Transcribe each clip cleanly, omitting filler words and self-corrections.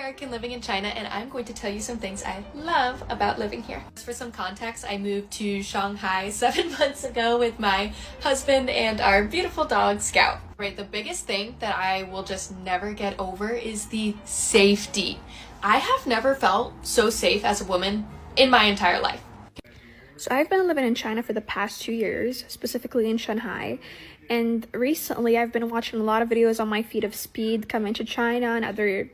American living in China, and I'm going to tell you some things I love about living here. For some context, I moved to Shanghai 7 months ago with my husband and our beautiful dog, Scout. Right, the biggest thing that I will just never get over is the safety. I have never felt so safe as a woman in my entire life. So I've been living in China for the past 2 years, specifically in Shanghai. And recently I've been watching a lot of videos on my feed of Speed coming to China and other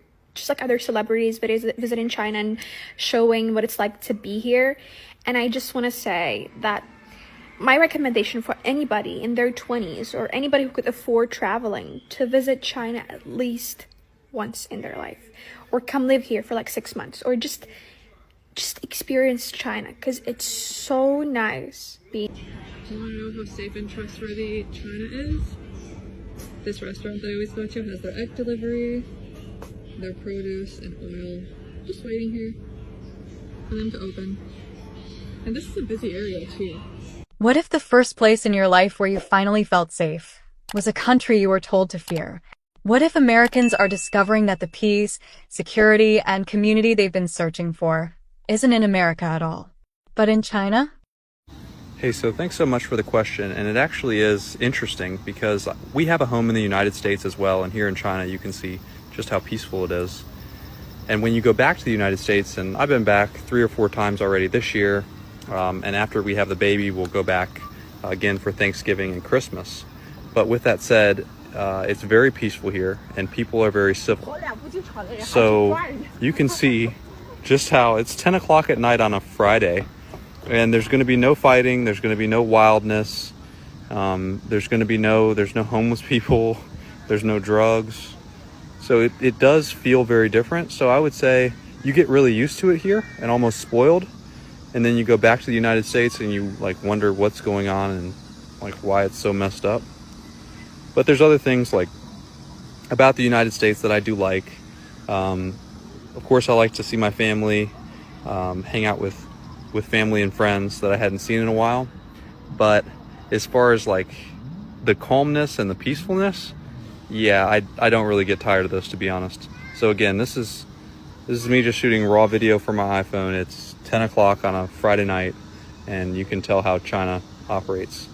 celebrities visiting China and showing what it's like to be here. And I just want to say that my recommendation for anybody in their 20s or anybody who could afford traveling to visit China at least once in their life, or come live here for like 6 months, or just experience China, because it's so nice being. Do you want to know how safe and trustworthy China is? This restaurant that I always go to has their egg delivery, their produce and oil, just waiting here for them to open. And this is a busy area too. What if the first place in your life where you finally felt safe was a country you were told to fear? What if Americans are discovering that the peace, security, and community they've been searching for isn't in America at all, but in China? Hey, so thanks so much for the question, and it actually is interesting because we have a home in the United States as well, and here in China you can see just how peaceful it is. And when you go back to the United States, and I've been back 3 or 4 times already this year, and after we have the baby we'll go back again for Thanksgiving and Christmas. But with that said, it's very peaceful here and people are very civil. So you can see just how it's 10 o'clock at night on a Friday, and there's going to be no fighting, there's going to be no wildness, there's no homeless people, there's no drugs. So it does feel very different. So I would say you get really used to it here and almost spoiled, and then you go back to the United States and you like wonder what's going on and like why it's so messed up. But there's other things like about the United States that I do like. Of course, I like to see my family, hang out with family and friends that I hadn't seen in a while. But as far as like the calmness and the peacefulness, yeah, I don't really get tired of this, to be honest. So again, this is me just shooting raw video for my iPhone. It's 10 o'clock on a Friday night, and you can tell how China operates.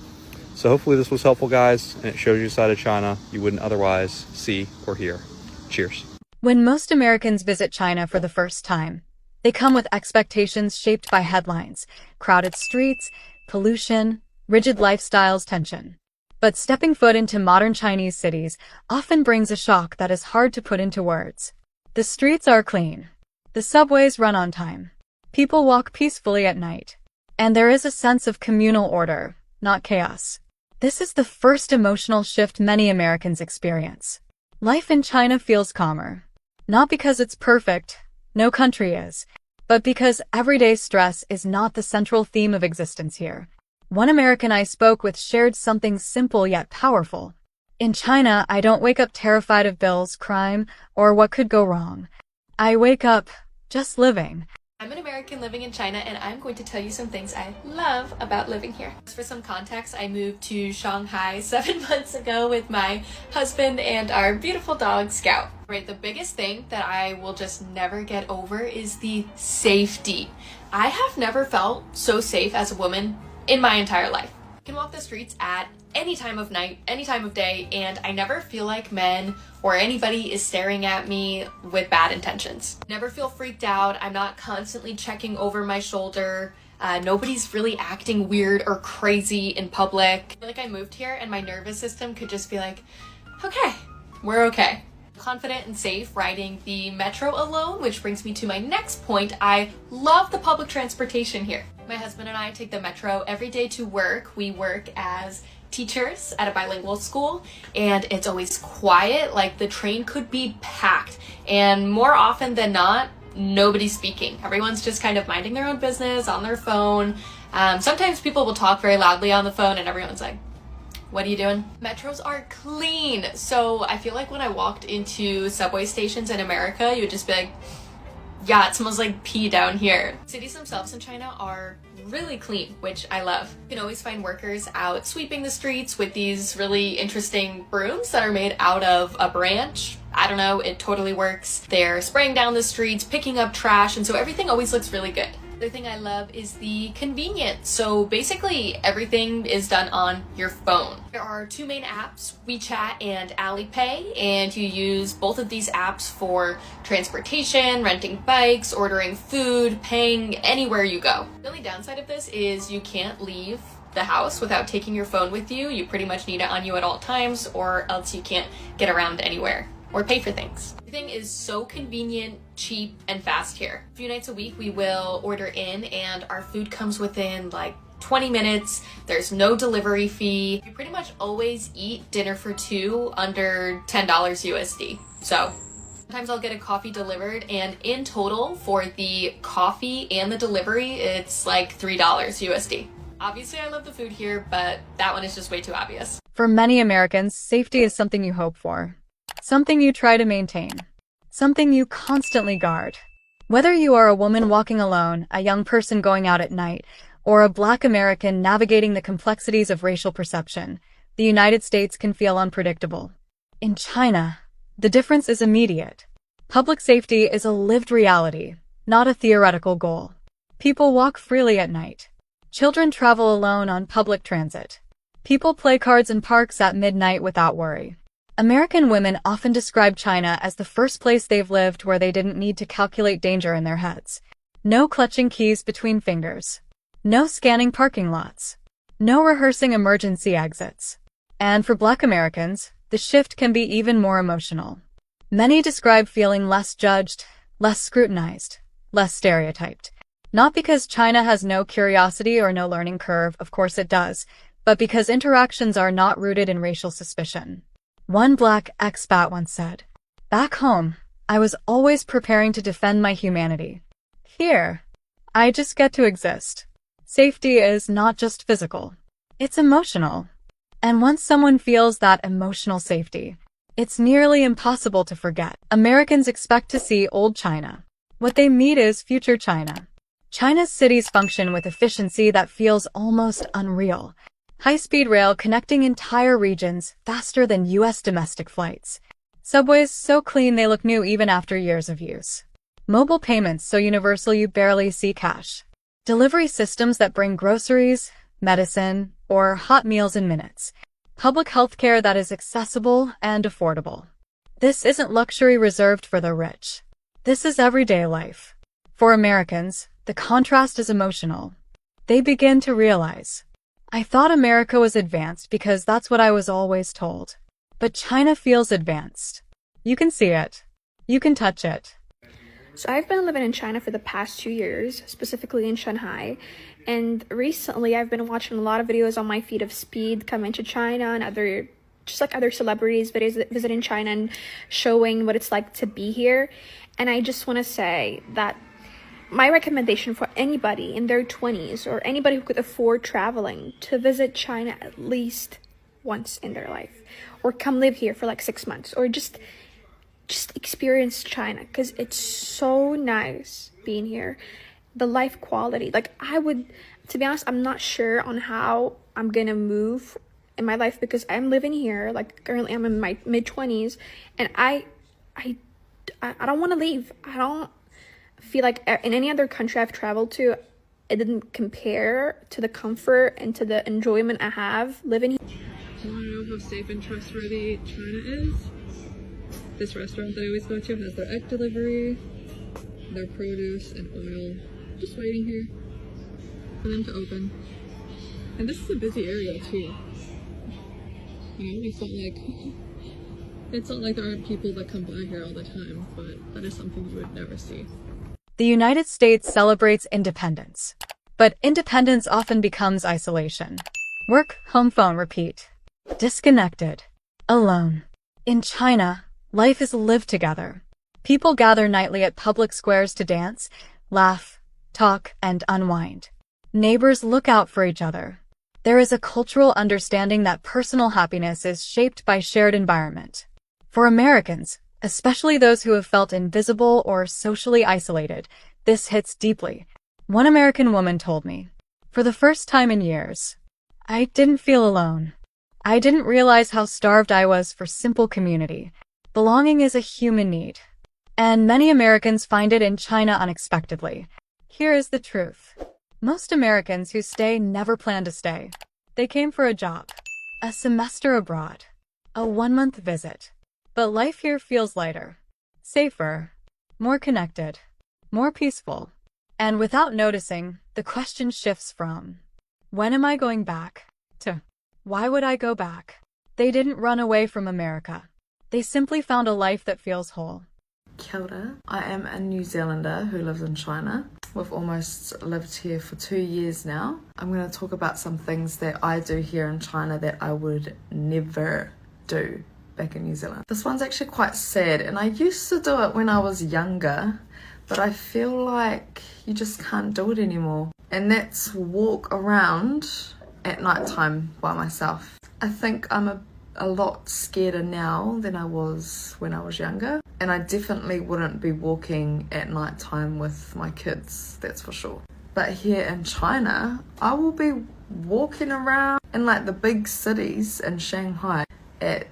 So hopefully this was helpful, guys, and it shows you a side of China you wouldn't otherwise see or hear. Cheers. When most Americans visit China for the first time, they come with expectations shaped by headlines, crowded streets, pollution, rigid lifestyles, tension. But stepping foot into modern Chinese cities often brings a shock that is hard to put into words. The streets are clean. The subways run on time. People walk peacefully at night. And there is a sense of communal order, not chaos. This is the first emotional shift many Americans experience. Life in China feels calmer. Not because it's perfect, no country is, but because everyday stress is not the central theme of existence here. One American I spoke with shared something simple yet powerful. In China, I don't wake up terrified of bills, crime, or what could go wrong. I wake up just living. I'm an American living in China, and I'm going to tell you some things I love about living here. For some context, I moved to Shanghai 7 months ago with my husband and our beautiful dog, Scout. Right, the biggest thing that I will just never get over is the safety. I have never felt so safe as a woman in my entire life. I can walk the streets at any time of night, any time of day, and I never feel like men or anybody is staring at me with bad intentions. Never feel freaked out. I'm not constantly checking over my shoulder. Nobody's really acting weird or crazy in public. I feel like I moved here and my nervous system could just be like, okay, we're okay. Confident and safe riding the metro alone, which brings me to my next point. I love the public transportation here. My husband and I take the metro every day to work. We work as teachers at a bilingual school, and it's always quiet. Like the train could be packed, and more often than not, nobody's speaking. Everyone's just kind of minding their own business on their phone. Sometimes people will talk very loudly on the phone and everyone's like, what are you doing? Metros are clean. So I feel like when I walked into subway stations in America, you would just be like, yeah, it smells like pee down here. Cities themselves in China are really clean, which I love. You can always find workers out sweeping the streets with these really interesting brooms that are made out of a branch. I don't know, it totally works. They're spraying down the streets, picking up trash, and so everything always looks really good. The other thing I love is the convenience. So basically everything is done on your phone. There are two main apps, WeChat and Alipay, and you use both of these apps for transportation, renting bikes, ordering food, paying anywhere you go. The only downside of this is you can't leave the house without taking your phone with you. You pretty much need it on you at all times, or else you can't get around anywhere or pay for things. Everything is so convenient, cheap, and fast here. A few nights a week we will order in and our food comes within like 20 minutes. There's no delivery fee. You pretty much always eat dinner for two under $10 USD. So sometimes I'll get a coffee delivered, and in total for the coffee and the delivery, it's like $3 USD. Obviously I love the food here, but that one is just way too obvious. For many Americans, safety is something you hope for. Something you try to maintain. Something you constantly guard. Whether you are a woman walking alone, a young person going out at night, or a Black American navigating the complexities of racial perception, the United States can feel unpredictable. In China, the difference is immediate. Public safety is a lived reality, not a theoretical goal. People walk freely at night. Children travel alone on public transit. People play cards in parks at midnight without worry. American women often describe China as the first place they've lived where they didn't need to calculate danger in their heads. No clutching keys between fingers. No scanning parking lots. No rehearsing emergency exits. And for Black Americans, the shift can be even more emotional. Many describe feeling less judged, less scrutinized, less stereotyped. Not because China has no curiosity or no learning curve, of course it does, but because interactions are not rooted in racial suspicion. One Black expat once said, "Back home, I was always preparing to defend my humanity. Here, I just get to exist." Safety is not just physical. It's emotional. And once someone feels that emotional safety, it's nearly impossible to forget. Americans expect to see old China. What they meet is future China. China's cities function with efficiency that feels almost unreal. High-speed rail connecting entire regions faster than US domestic flights. Subways so clean they look new even after years of use. Mobile payments so universal you barely see cash. Delivery systems that bring groceries, medicine, or hot meals in minutes. Public healthcare that is accessible and affordable. This isn't luxury reserved for the rich. This is everyday life. For Americans, the contrast is emotional. They begin to realize, I thought America was advanced because that's what I was always told. But China feels advanced. You can see it. You can touch it. So I've been living in China for the past 2 years, specifically in Shanghai. And recently I've been watching a lot of videos on my feed of Speed coming to China and other celebrities visiting China and showing what it's like to be here. And I just want to say that my recommendation for anybody in their 20s or anybody who could afford traveling to visit China at least once in their life, or come live here for like 6 months, or just experience China, because it's so nice being here. The life quality, like to be honest, I'm not sure on how I'm gonna move in my life, because I'm living here, like currently I'm in my mid-20s, and I don't want to leave. I don't feel like in any other country I've traveled to, it didn't compare to the comfort and to the enjoyment I have living here. I want to know how safe and trustworthy China is. This restaurant that I always go to has their egg delivery, their produce and oil. Just waiting here for them to open. And this is a busy area too. You know, it's not like there aren't people that come by here all the time, but that is something you would never see. The United States celebrates independence. But independence often becomes isolation. Work, home phone, repeat. Disconnected. Alone. In China, life is lived together. People gather nightly at public squares to dance, laugh, talk, and unwind. Neighbors look out for each other. There is a cultural understanding that personal happiness is shaped by shared environment. For Americans, especially those who have felt invisible or socially isolated. This hits deeply. One American woman told me, "For the first time in years, I didn't feel alone. I didn't realize how starved I was for simple community. Belonging is a human need." And many Americans find it in China unexpectedly. Here is the truth. Most Americans who stay never plan to stay. They came for a job, a semester abroad, a 1-month visit. But life here feels lighter, safer, more connected, more peaceful. And without noticing, the question shifts from, when am I going back? To, why would I go back? They didn't run away from America. They simply found a life that feels whole. Kia ora. I am a New Zealander who lives in China. We've almost lived here for 2 years now. I'm going to talk about some things that I do here in China that I would never do back in New Zealand. This one's actually quite sad, and I used to do it when I was younger, but I feel like you just can't do it anymore. And that's walk around at night time by myself. I think I'm a lot scareder now than I was when I was younger, and I definitely wouldn't be walking at night time with my kids, that's for sure. But here in China, I will be walking around in like the big cities in Shanghai at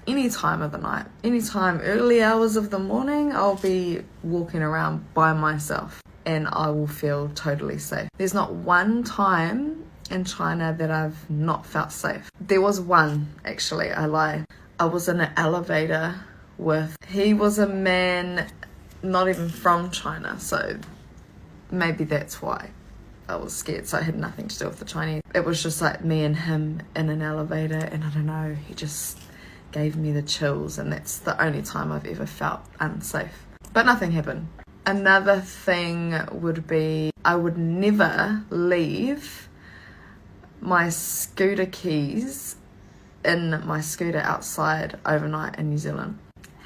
any time of the night, anytime early hours of the morning. I'll be walking around by myself and I will feel totally safe. There's not one time in China that I've not felt safe. There was one, actually, I lie. I was in an elevator he was a man not even from China, so maybe that's why I was scared. So it had nothing to do with the Chinese. It was just like me and him in an elevator, and I don't know, he just gave me the chills, and that's the only time I've ever felt unsafe. But nothing happened. Another thing would be I would never leave my scooter keys in my scooter outside overnight in New Zealand.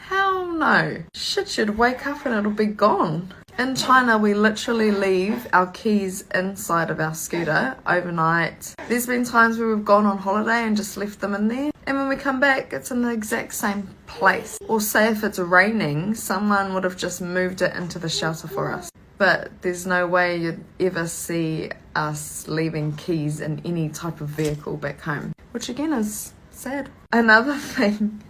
Hell no. Shit, you'd wake up and it'll be gone. In China, we literally leave our keys inside of our scooter overnight. There's been times where we've gone on holiday and just left them in there, and when we come back, it's in the exact same place. Or say if it's raining, someone would have just moved it into the shelter for us. But there's no way you'd ever see us leaving keys in any type of vehicle back home, which again is sad. Another thing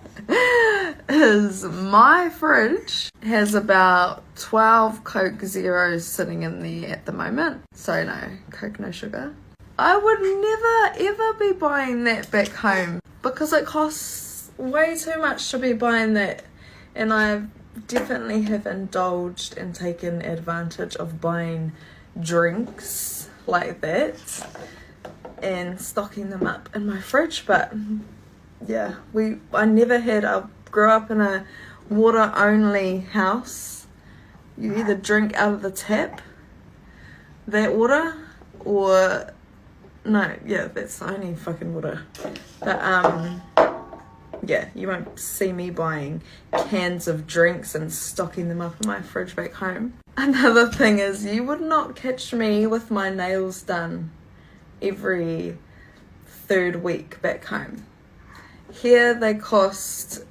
is my fridge has about 12 Coke Zeros sitting in there at the moment. So no, Coke no sugar. I would never ever be buying that back home because it costs way too much to be buying that, and I definitely have indulged and taken advantage of buying drinks like that and stocking them up in my fridge. But yeah, I grew up in a water only house. You either drink out of the tap, that water, or no, yeah, that's the only fucking water. But yeah, you won't see me buying cans of drinks and stocking them up in my fridge back home. Another thing is, you would not catch me with my nails done every 3rd week back home. Here they cost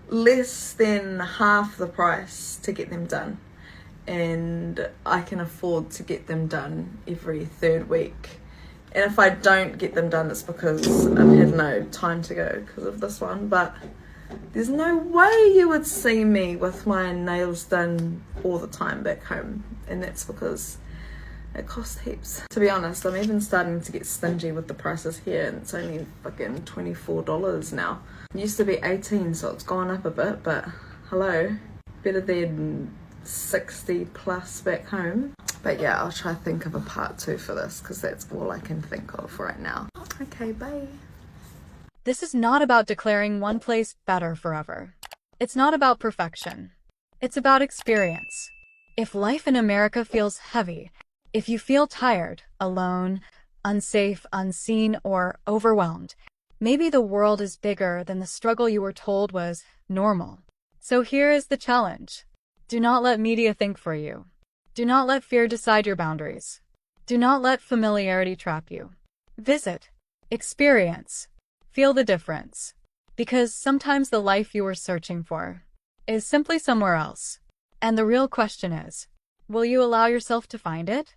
less than half the price to get them done, and I can afford to get them done every 3rd week. And if I don't get them done, it's because I've had no time to go because of this one. But there's no way you would see me with my nails done all the time back home, and that's because it costs heaps. To be honest, I'm even starting to get stingy with the prices here, and it's only fucking $24 now. It used to be 18, so it's gone up a bit, but hello, better than 60 plus back home. But yeah, I'll try to think of a part 2 for this because that's all I can think of right now. Okay, bye. This is not about declaring one place better forever. It's not about perfection. It's about experience. If life in America feels heavy, if you feel tired, alone, unsafe, unseen, or overwhelmed, maybe the world is bigger than the struggle you were told was normal. So here is the challenge. Do not let media think for you. Do not let fear decide your boundaries. Do not let familiarity trap you. Visit, experience, feel the difference. Because sometimes the life you were searching for is simply somewhere else. And the real question is, will you allow yourself to find it?